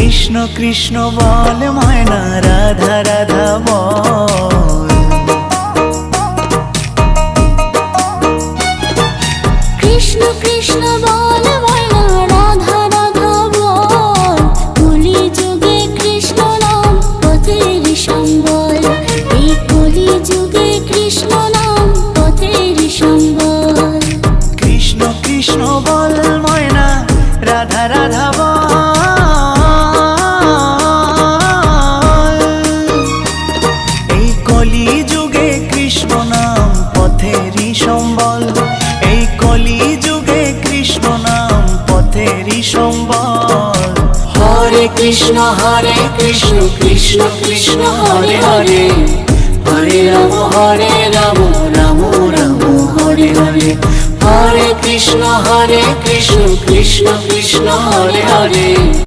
কৃষ্ণ কৃষ্ণ বল ময়না, রাধা রাধা বল। কৃষ্ণ কৃষ্ণ বল ময়না, রাধা রাধা বল। কলি যুগে কৃষ্ণ নাম পথের সম্বল, এই কলি যুগে কৃষ্ণ নাম পথের সম্বল। কৃষ্ণ কৃষ্ণ বল ময়না, রাধা রাধা বল। এই কলি যুগে কৃষ্ণ নাম পথেরই সম্বল, এই কলি যুগে কৃষ্ণ নাম পথেরই সম্বল। হরে কৃষ্ণ কৃষ্ণ কৃষ্ণ হরে হরে, হরে রাম রাম রাম হরে হরে। হরে কৃষ্ণ কৃষ্ণ কৃষ্ণ হরে হরে।